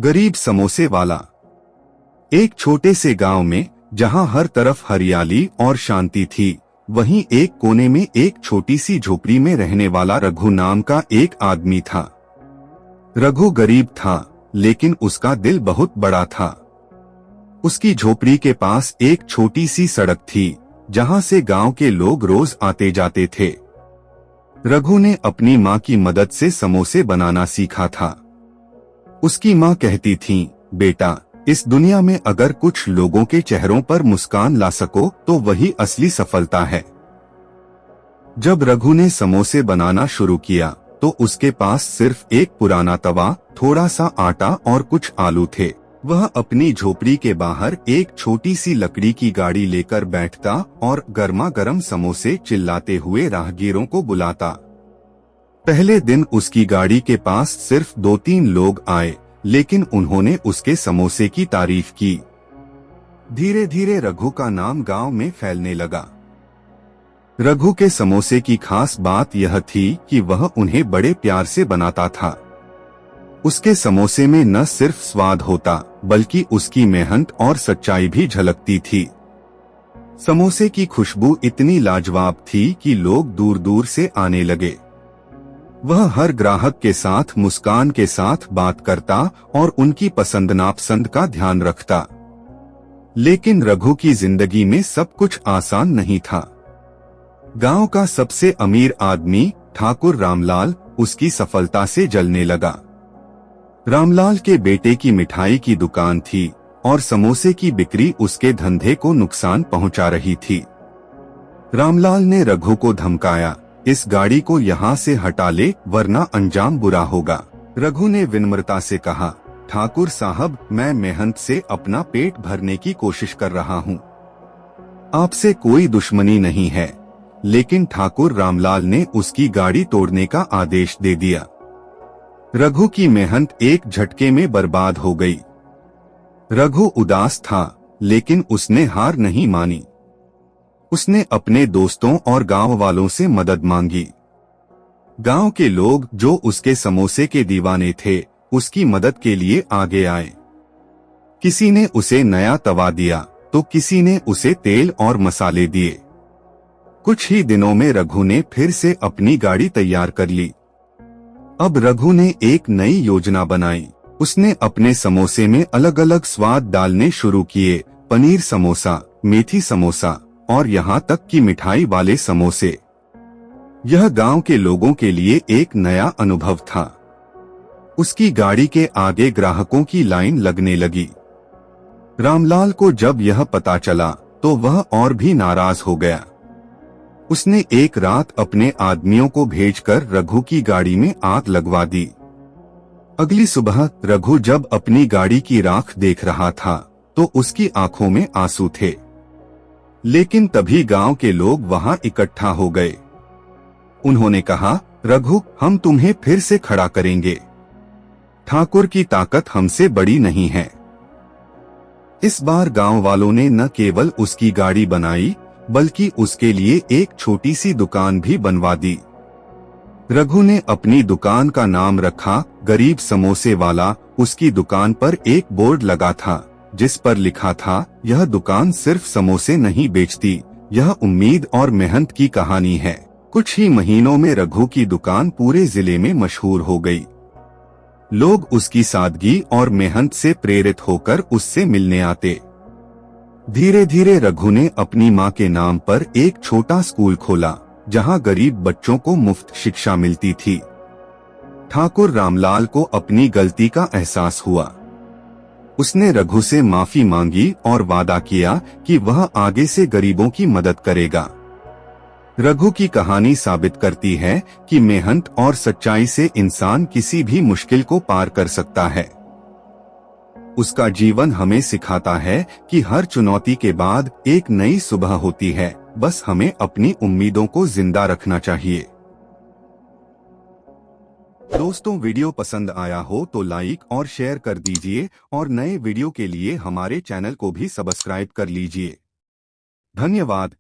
गरीब समोसे वाला। एक छोटे से गांव में जहां हर तरफ हरियाली और शांति थी, वहीं एक कोने में एक छोटी सी झोपड़ी में रहने वाला रघु नाम का एक आदमी था। रघु गरीब था, लेकिन उसका दिल बहुत बड़ा था। उसकी झोपड़ी के पास एक छोटी सी सड़क थी, जहां से गांव के लोग रोज आते जाते थे। रघु ने अपनी माँ की मदद से समोसे बनाना सीखा था। उसकी माँ कहती थीं, बेटा, इस दुनिया में अगर कुछ लोगों के चेहरों पर मुस्कान ला सको तो वही असली सफलता है। जब रघु ने समोसे बनाना शुरू किया तो उसके पास सिर्फ एक पुराना तवा, थोड़ा सा आटा और कुछ आलू थे। वह अपनी झोपड़ी के बाहर एक छोटी सी लकड़ी की गाड़ी लेकर बैठता और गर्मा गर्म समोसे चिल्लाते हुए राहगीरों को बुलाता। पहले दिन उसकी गाड़ी के पास सिर्फ 2-3 लोग आए, लेकिन उन्होंने उसके समोसे की तारीफ की। धीरे धीरे रघु का नाम गांव में फैलने लगा। रघु के समोसे की खास बात यह थी कि वह उन्हें बड़े प्यार से बनाता था। उसके समोसे में न सिर्फ स्वाद होता, बल्कि उसकी मेहनत और सच्चाई भी झलकती थी। समोसे की खुशबू इतनी लाजवाब थी कि लोग दूर दूर से आने लगे। वह हर ग्राहक के साथ मुस्कान के साथ बात करता और उनकी पसंद नापसंद का ध्यान रखता। लेकिन रघु की जिंदगी में सब कुछ आसान नहीं था। गांव का सबसे अमीर आदमी ठाकुर रामलाल उसकी सफलता से जलने लगा। रामलाल के बेटे की मिठाई की दुकान थी और समोसे की बिक्री उसके धंधे को नुकसान पहुंचा रही थी। रामलाल ने रघु को धमकाया, इस गाड़ी को यहाँ से हटा ले वरना अंजाम बुरा होगा। रघु ने विनम्रता से कहा, ठाकुर साहब, मैं मेहनत से अपना पेट भरने की कोशिश कर रहा हूँ, आपसे कोई दुश्मनी नहीं है। लेकिन ठाकुर रामलाल ने उसकी गाड़ी तोड़ने का आदेश दे दिया। रघु की मेहनत एक झटके में बर्बाद हो गई। रघु उदास था, लेकिन उसने हार नहीं मानी। उसने अपने दोस्तों और गांव वालों से मदद मांगी। गांव के लोग जो उसके समोसे के दीवाने थे, उसकी मदद के लिए आगे आए। किसी ने उसे नया तवा दिया तो किसी ने उसे तेल और मसाले दिए। कुछ ही दिनों में रघु ने फिर से अपनी गाड़ी तैयार कर ली। अब रघु ने एक नई योजना बनाई। उसने अपने समोसे में अलग अलग स्वाद डालने शुरू किए, पनीर समोसा, मेथी समोसा और यहाँ तक कि मिठाई वाले समोसे। यह गांव के लोगों के लिए एक नया अनुभव था। उसकी गाड़ी के आगे ग्राहकों की लाइन लगने लगी। रामलाल को जब यह पता चला तो वह और भी नाराज हो गया। उसने एक रात अपने आदमियों को भेजकर रघु की गाड़ी में आग लगवा दी। अगली सुबह रघु जब अपनी गाड़ी की राख देख रहा था तो उसकी आंखों में आंसू थे। लेकिन तभी गांव के लोग वहां इकट्ठा हो गए। उन्होंने कहा, रघु, हम तुम्हें फिर से खड़ा करेंगे। ठाकुर की ताकत हमसे बड़ी नहीं है। इस बार गांव वालों ने न केवल उसकी गाड़ी बनाई, बल्कि उसके लिए एक छोटी सी दुकान भी बनवा दी। रघु ने अपनी दुकान का नाम रखा गरीब समोसे वाला। उसकी दुकान पर एक बोर्ड लगा था जिस पर लिखा था, यह दुकान सिर्फ समोसे नहीं बेचती, यह उम्मीद और मेहनत की कहानी है। कुछ ही महीनों में रघु की दुकान पूरे जिले में मशहूर हो गई। लोग उसकी सादगी और मेहनत से प्रेरित होकर उससे मिलने आते। धीरे धीरे रघु ने अपनी माँ के नाम पर एक छोटा स्कूल खोला, जहाँ गरीब बच्चों को मुफ्त शिक्षा मिलती थी। ठाकुर रामलाल को अपनी गलती का एहसास हुआ। उसने रघु से माफी मांगी और वादा किया कि वह आगे से गरीबों की मदद करेगा। रघु की कहानी साबित करती है कि मेहनत और सच्चाई से इंसान किसी भी मुश्किल को पार कर सकता है। उसका जीवन हमें सिखाता है कि हर चुनौती के बाद एक नई सुबह होती है, बस हमें अपनी उम्मीदों को जिंदा रखना चाहिए। दोस्तों, वीडियो पसंद आया हो तो लाइक और शेयर कर दीजिए और नए वीडियो के लिए हमारे चैनल को भी सब्सक्राइब कर लीजिए। धन्यवाद।